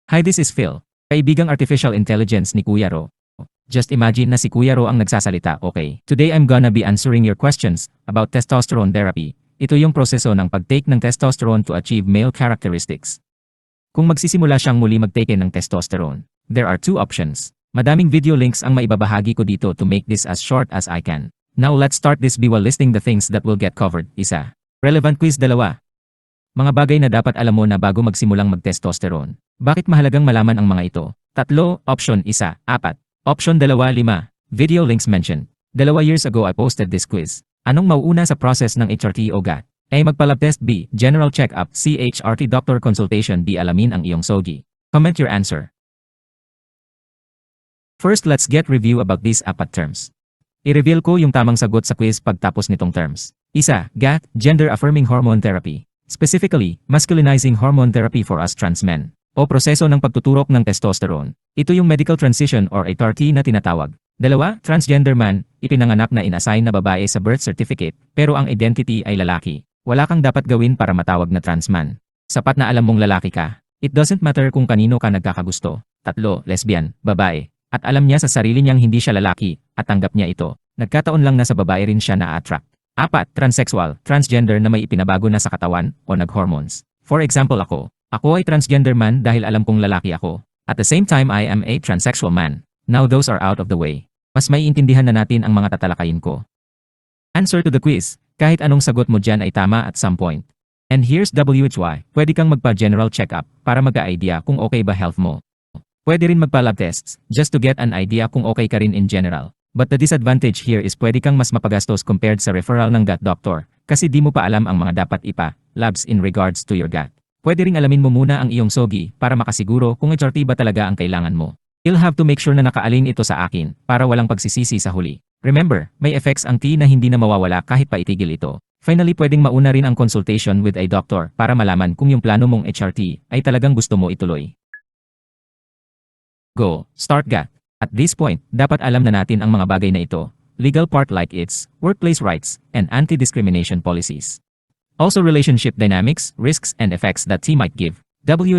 Hi, this is Phil. Kaibigang artificial intelligence ni Kuya Ro. Just imagine na si Kuya Ro ang nagsasalita, okay? Today I'm gonna be answering your questions about testosterone therapy. Ito yung proseso ng pag-take ng testosterone to achieve male characteristics. Kung magsisimula siyang muli mag-take ng testosterone, there are two options. Madaming video links ang maibabahagi ko dito to make this as short as I can. Now let's start this while listing the things that will get covered. 1. Relevant quiz. 2. Mga bagay na dapat alam mo na bago magsimulang mag-testosterone. Bakit mahalagang malaman ang mga ito? 3. Option 1. 4. Option 2. 5. Video links mentioned. 2 years ago I posted this quiz. Anong mauuna sa process ng HRT o GAT? A. Magpa-labtest. B. General check-up. C. HRT doctor consultation. D. Alamin ang iyong SOGI. Comment your answer. First, let's get review about these 4 terms. I-reveal ko yung tamang sagot sa quiz pagtapos nitong terms. 1. GAT, Gender-Affirming Hormone Therapy. Specifically, Masculinizing Hormone Therapy for us trans men, o proseso ng pagtuturok ng testosterone. Ito yung medical transition or HRT na tinatawag. 2. Transgender man, ipinanganak na inassign na babae sa birth certificate, pero ang identity ay lalaki. Wala kang dapat gawin para matawag na trans man. Sapat na alam mong lalaki ka. It doesn't matter kung kanino ka nagkakagusto. 3. Lesbian, babae. At alam niya sa sarili niyang hindi siya lalaki, at tanggap niya ito. Nagkataon lang na sa babae rin siya na-attract. 4. Transsexual, transgender na may ipinabago na sa katawan o nag-hormones. For example ako ay transgender man dahil alam kong lalaki ako. At the same time I am a transsexual man. Now those are out of the way. Mas maiintindihan na natin ang mga tatalakayin ko. Answer to the quiz. Kahit anong sagot mo dyan ay tama at some point. And here's WHY. Pwede kang magpa-general check-up para magka-idea kung okay ba health mo. Pwede rin magpa-lab tests just to get an idea kung okay ka rin in general. But the disadvantage here is pwede kang mas mapagastos compared sa referral ng GAT doctor kasi di mo pa alam ang mga dapat labs in regards to your GAT. Pwede ring alamin mo muna ang iyong SOGI para makasiguro kung HRT ba talaga ang kailangan mo. You'll have to make sure na nakaalin ito sa akin para walang pagsisisi sa huli. Remember, may effects ang T na hindi na mawawala kahit pa itigil ito. Finally, pwedeng mauna rin ang consultation with a doctor para malaman kung yung plano mong HRT ay talagang gusto mo ituloy. Go. Start GAT. At this point, dapat alam na natin ang mga bagay na ito, legal part like its, workplace rights, and anti-discrimination policies. Also relationship dynamics, risks, and effects that T might give.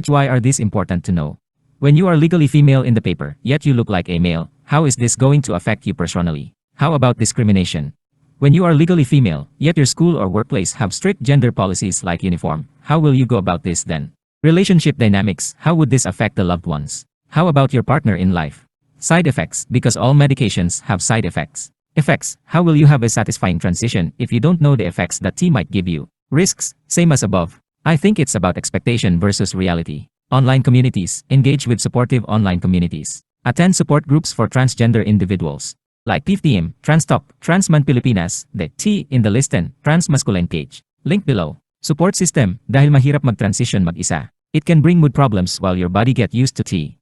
Why are these important to know? When you are legally female in the paper, yet you look like a male, how is this going to affect you personally? How about discrimination? When you are legally female, yet your school or workplace have strict gender policies like uniform, how will you go about this then? Relationship dynamics, how would this affect the loved ones? How about your partner in life? Side effects, because all medications have side effects. Effects, how will you have a satisfying transition if you don't know the effects that T might give you? Risks, same as above. I think it's about expectation versus reality. Online communities, engage with supportive online communities. Attend support groups for transgender individuals. Like TFTM, TransTalkPH Pilipinas, the T in the listen, transmasculine page. Link below. Support system, dahil mahirap mag-transition mag-isa. It can bring mood problems while your body get used to T.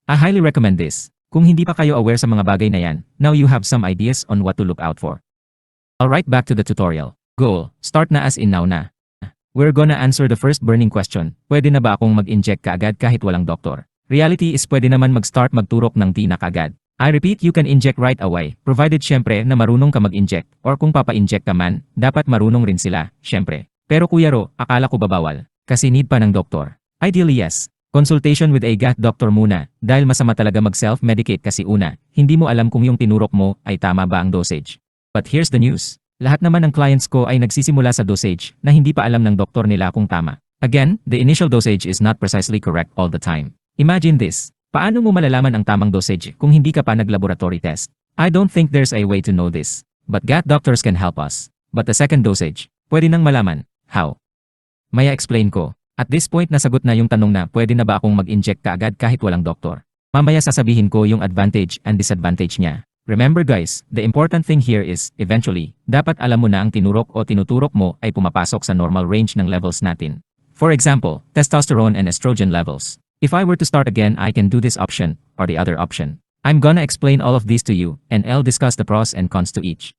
I highly recommend this. Kung hindi pa kayo aware sa mga bagay na yan, now you have some ideas on what to look out for. Alright, back to the tutorial. Goal, start na as in now na. We're gonna answer the first burning question. Pwede na ba akong mag-inject kaagad kahit walang doktor? Reality is pwede naman mag-start magturok ng T na kaagad. I repeat, you can inject right away, provided syempre na marunong ka mag-inject, or kung papa-inject ka man, dapat marunong rin sila, syempre. Pero Kuya Ro, akala ko ba bawal? Kasi need pa ng doktor. Ideally yes. Consultation with a GAT doctor muna, dahil masama talaga mag-self-medicate kasi una, hindi mo alam kung yung tinurok mo ay tama ba ang dosage. But here's the news. Lahat naman ng clients ko ay nagsisimula sa dosage na hindi pa alam ng doktor nila kung tama. Again, the initial dosage is not precisely correct all the time. Imagine this. Paano mo malalaman ang tamang dosage kung hindi ka pa nag-laboratory test? I don't think there's a way to know this. But GAT doctors can help us. But the second dosage, pwede nang malaman. How? Maya explain ko. At this point nasagot na yung tanong na pwede na ba akong mag-inject kaagad kahit walang doktor. Mamaya sasabihin ko yung advantage and disadvantage niya. Remember guys, the important thing here is, eventually, dapat alam mo na ang tinurok o tinuturok mo ay pumapasok sa normal range ng levels natin. For example, testosterone and estrogen levels. If I were to start again, I can do this option, or the other option. I'm gonna explain all of these to you, and I'll discuss the pros and cons to each.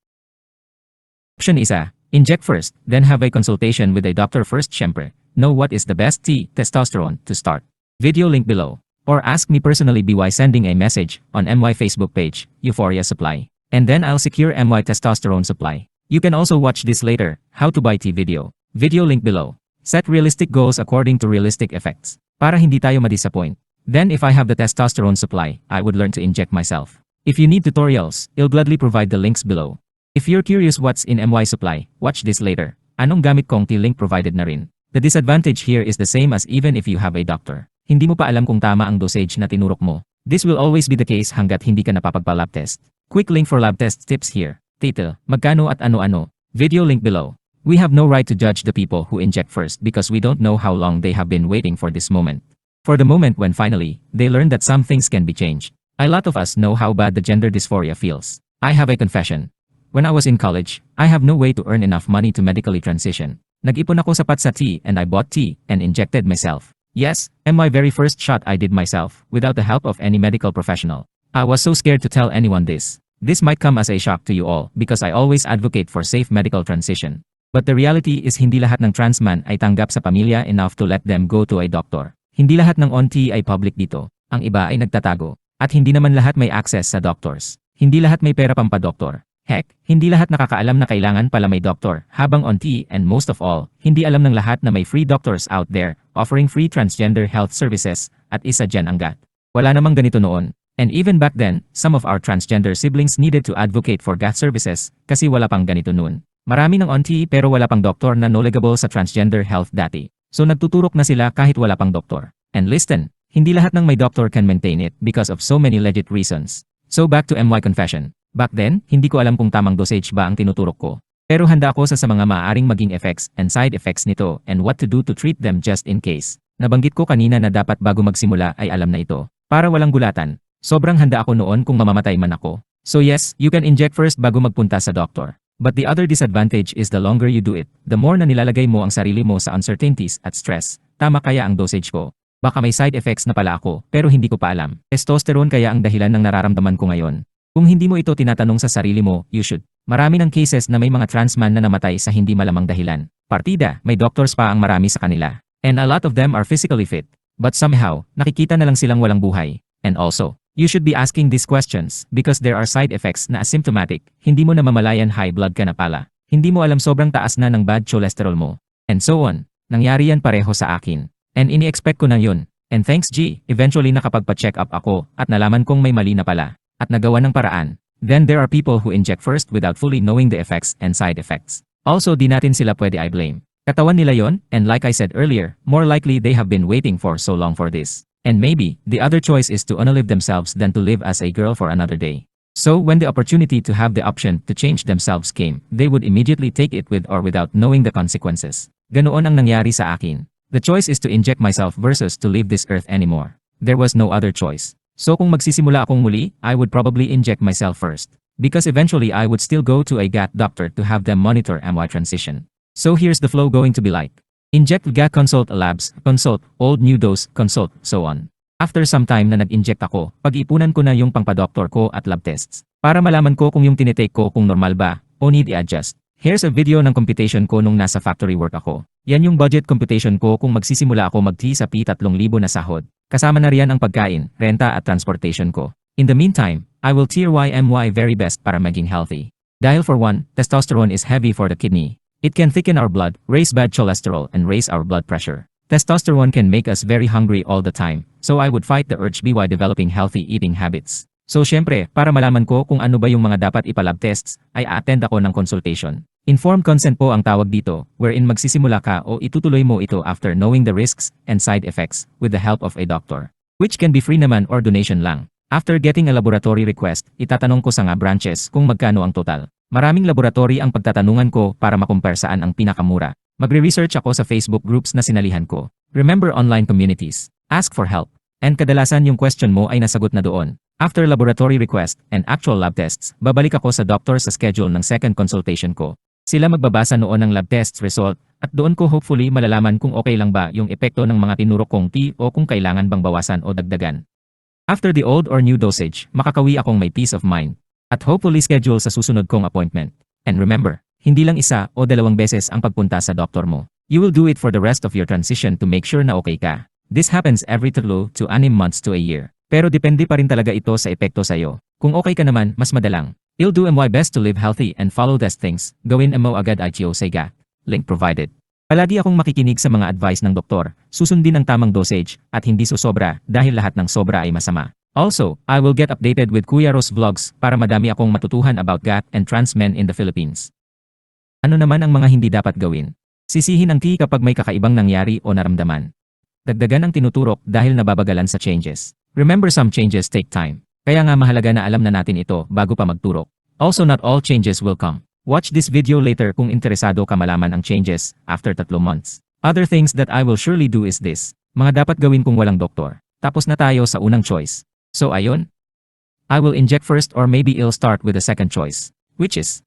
Option 1. Inject first, then have a consultation with a doctor first syempre. Know what is the best T, testosterone, to start. Video link below. Or ask me personally by sending a message on MY Facebook page, Euphoria Supply. And then I'll secure MY testosterone supply. You can also watch this later, how to buy T video. Video link below. Set realistic goals according to realistic effects. Para hindi tayo ma-disappoint. Then if I have the testosterone supply, I would learn to inject myself. If you need tutorials, I'll gladly provide the links below. If you're curious what's in MY supply, watch this later. Anong gamit kong link provided na rin. The disadvantage here is the same as even if you have a doctor. Hindi mo pa alam kung tama ang dosage na tinurok mo. This will always be the case hanggat hindi ka napapagpa-lab test. Quick link for lab test tips here. Title, magkano at ano-ano. Video link below. We have no right to judge the people who inject first because we don't know how long they have been waiting for this moment. For the moment when finally, they learn that some things can be changed. A lot of us know how bad the gender dysphoria feels. I have a confession. When I was in college, I have no way to earn enough money to medically transition. Nag-ipon ako sapat sa tea and I bought tea and injected myself. Yes, and my very first shot I did myself, without the help of any medical professional. I was so scared to tell anyone this. This might come as a shock to you all because I always advocate for safe medical transition. But the reality is hindi lahat ng trans man ay tanggap sa pamilya enough to let them go to a doctor. Hindi lahat ng onti ay public dito. Ang iba ay nagtatago. At hindi naman lahat may access sa doctors. Hindi lahat may pera pampa-doktor. Heck, hindi lahat nakakaalam na kailangan pala may doktor, habang onti and most of all, hindi alam ng lahat na may free doctors out there, offering free transgender health services, at isa dyan ang GAT. Wala namang ganito noon. And even back then, some of our transgender siblings needed to advocate for GAT services, kasi wala pang ganito noon. Marami ng onti pero wala pang doktor na knowledgeable sa transgender health dati. So nagtuturok na sila kahit wala pang doktor. And listen, hindi lahat ng may doctor can maintain it because of so many legit reasons. So back to MY confession. Back then, hindi ko alam kung tamang dosage ba ang tinuturok ko. Pero handa ako sa mga maaaring maging effects and side effects nito and what to do to treat them just in case. Nabanggit ko kanina na dapat bago magsimula ay alam na ito. Para walang gulatan, sobrang handa ako noon kung mamamatay man ako. So yes, you can inject first bago magpunta sa doctor. But the other disadvantage is the longer you do it, the more na nilalagay mo ang sarili mo sa uncertainties at stress. Tama kaya ang dosage ko? Baka may side effects na pala ako pero hindi ko pa alam. Testosterone kaya ang dahilan ng nararamdaman ko ngayon. Kung hindi mo ito tinatanong sa sarili mo, you should. Marami ng cases na may mga trans man na namatay sa hindi malamang dahilan. Partida, may doctors pa ang marami sa kanila. And a lot of them are physically fit. But somehow, nakikita na lang silang walang buhay. And also, you should be asking these questions because there are side effects na asymptomatic. Hindi mo na mamalayan high blood ka na pala. Hindi mo alam sobrang taas na ng bad cholesterol mo. And so on. Nangyari yan pareho sa akin. And ini-expect ko na yun. And thanks G, eventually nakapagpa-check up ako at nalaman kong may mali na pala. At nagawa ng paraan. Then there are people who inject first without fully knowing the effects and side effects. Also di natin sila pwede i-blame. Katawan nila yon, and like I said earlier, more likely they have been waiting for so long for this. And maybe, the other choice is to unalive themselves than to live as a girl for another day. So when the opportunity to have the option to change themselves came, they would immediately take it with or without knowing the consequences. Ganoon ang nangyari sa akin. The choice is to inject myself versus to leave this earth anymore. There was no other choice. So kung magsisimula akong muli, I would probably inject myself first. Because eventually I would still go to a GAT doctor to have them monitor my transition. So here's the flow going to be like. Inject GAT, consult labs, consult, old new dose, consult, so on. After some time na nag-inject ako, pag-ipunan ko na yung pangpa-doktor ko at lab tests. Para malaman ko kung yung tinitake ko kung normal ba, o need i-adjust. Here's a video ng computation ko nung nasa factory work ako. Yan yung budget computation ko kung magsisimula ako mag-T sa P3,000 na sahod. Kasama na riyan ang pagkain, renta at transportation ko. In the meantime, I will tier my very best para maging healthy. Dahil for one, testosterone is heavy for the kidney. It can thicken our blood, raise bad cholesterol and raise our blood pressure. Testosterone can make us very hungry all the time, so I would fight the urge by developing healthy eating habits. So syempre, para malaman ko kung ano ba yung mga dapat ipalab tests, ay attend ako ng consultation. Informed consent po ang tawag dito, wherein magsisimula ka o itutuloy mo ito after knowing the risks and side effects with the help of a doctor. Which can be free naman or donation lang. After getting a laboratory request, itatanong ko sa nga branches kung magkano ang total. Maraming laboratory ang pagtatanungan ko para makumpare saan ang pinakamura. Magre-research ako sa Facebook groups na sinalihan ko. Remember online communities. Ask for help. And kadalasan yung question mo ay nasagot na doon. After laboratory request and actual lab tests, babalik ako sa doctor sa schedule ng second consultation ko. Sila magbabasa noon ng lab tests result at doon ko hopefully malalaman kung okay lang ba yung epekto ng mga tinurok kong T o kung kailangan bang bawasan o dagdagan. After the old or new dosage, makakawi akong may peace of mind at hopefully schedule sa susunod kong appointment. And remember, hindi lang isa o dalawang beses ang pagpunta sa doktor mo. You will do it for the rest of your transition to make sure na okay ka. This happens every 3 to 6 months to a year. Pero depende pa rin talaga ito sa epekto sa'yo. Kung okay ka naman, mas madalang. I'll do my best to live healthy and follow these things. Gawin mo agad IGO sa GAT. Link provided. Palagi akong makikinig sa mga advice ng doktor, susundin ang tamang dosage, at hindi susobra dahil lahat ng sobra ay masama. Also, I will get updated with Kuya Ro's vlogs para madami akong matutuhan about GAHT and trans men in the Philippines. Ano naman ang mga hindi dapat gawin? Sisihin ang T kapag may kakaibang nangyari o naramdaman. Dagdagan ang tinuturok dahil nababagalan sa changes. Remember, some changes take time. Kaya nga mahalaga na alam na natin ito bago pa magturok. Also, not all changes will come. Watch this video later kung interesado ka malaman ang changes after 3 months. Other things that I will surely do is this. Mga dapat gawin kung walang doktor. Tapos na tayo sa unang choice. So ayun. I will inject first or maybe I'll start with the second choice. Which is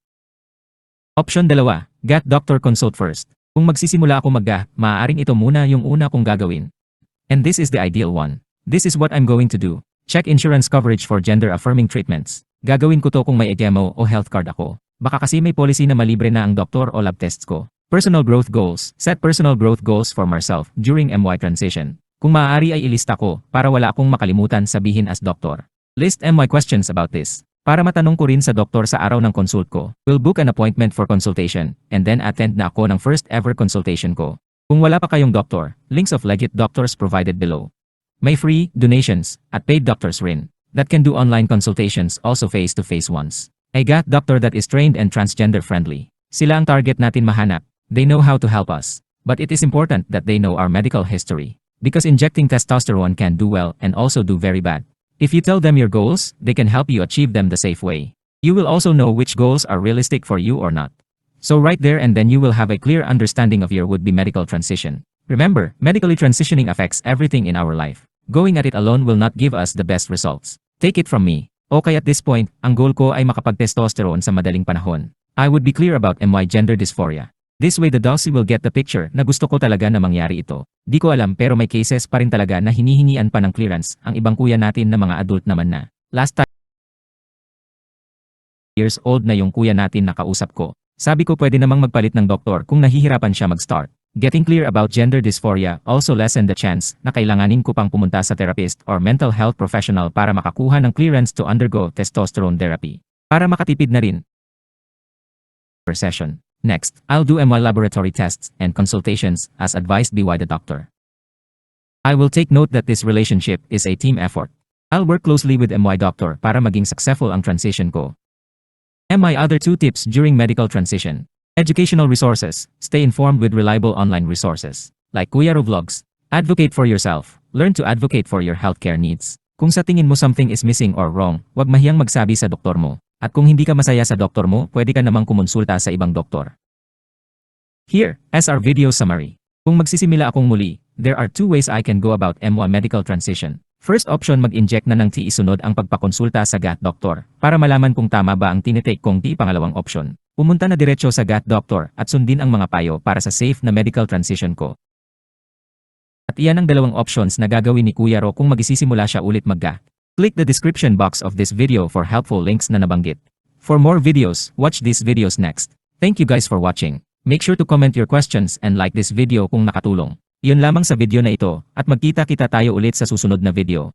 Option 2. GAHT doctor consult first. Kung magsisimula ako mag-GAHT, maaaring ito muna yung una kong gagawin. And this is the ideal one. This is what I'm going to do. Check insurance coverage for gender-affirming treatments. Gagawin ko to kung may EGMO o health card ako. Baka kasi may policy na malibre na ang doktor o lab tests ko. Personal growth goals. Set personal growth goals for myself during MY transition. Kung maaari ay ilista ko para wala akong makalimutan sabihin as doktor. List MY questions about this. Para matanong ko rin sa doktor sa araw ng consult ko. Will book an appointment for consultation and then attend na ako ng first ever consultation ko. Kung wala pa kayong doktor, links of legit doctors provided below. May free, donations, at paid doctors rin that can do online consultations, also face-to-face ones. A GAHT doctor that is trained and transgender friendly. Sila ang target natin mahanap. They know how to help us. But it is important that they know our medical history. Because injecting testosterone can do well and also do very bad. If you tell them your goals, they can help you achieve them the safe way. You will also know which goals are realistic for you or not. So right there and then you will have a clear understanding of your would-be medical transition. Remember, medically transitioning affects everything in our life. Going at it alone will not give us the best results. Take it from me. Okay, at this point, ang goal ko ay makapag-testosterone sa madaling panahon. I would be clear about my gender dysphoria. This way the dosi will get the picture na gusto ko talaga na mangyari ito. Di ko alam pero may cases pa rin talaga na hinihingian pa ng clearance ang ibang kuya natin na mga adult naman na. Last time years old na yung kuya natin na kausap ko. Sabi ko pwede namang magpalit ng doktor kung nahihirapan siya mag-start. Getting clear about gender dysphoria also lessen the chance na kailanganin ko pang pumunta sa therapist or mental health professional para makakuha ng clearance to undergo testosterone therapy. Para makatipid na rin per session. Next, I'll do MY laboratory tests and consultations as advised by the doctor. I will take note that this relationship is a team effort. I'll work closely with MY doctor para maging successful ang transition ko. MY other 2 tips during medical transition. Educational resources. Stay informed with reliable online resources. Like Kuya Ro Vlogs. Advocate for yourself. Learn to advocate for your healthcare needs. Kung sa tingin mo something is missing or wrong, huwag mahiyang magsabi sa doktor mo. At kung hindi ka masaya sa doktor mo, pwede ka namang kumonsulta sa ibang doktor. Here, as our video summary. Kung magsisimula akong muli, there are 2 ways I can go about MY medical transition. First option, mag-inject na ng T, isunod ang pagpakonsulta sa GAHT doctor para malaman kung tama ba ang tinitake kong T. Pangalawang option. Pumunta na diretso sa GAHT doctor at sundin ang mga payo para sa safe na medical transition ko. At iyan ang 2 options na gagawin ni Kuya Ro kung magsisimula siya ulit mag-GAHT. Click the description box of this video for helpful links na nabanggit. For more videos, watch these videos next. Thank you guys for watching. Make sure to comment your questions and like this video kung nakatulong. Iyon lamang sa video na ito at magkita-kita tayo ulit sa susunod na video.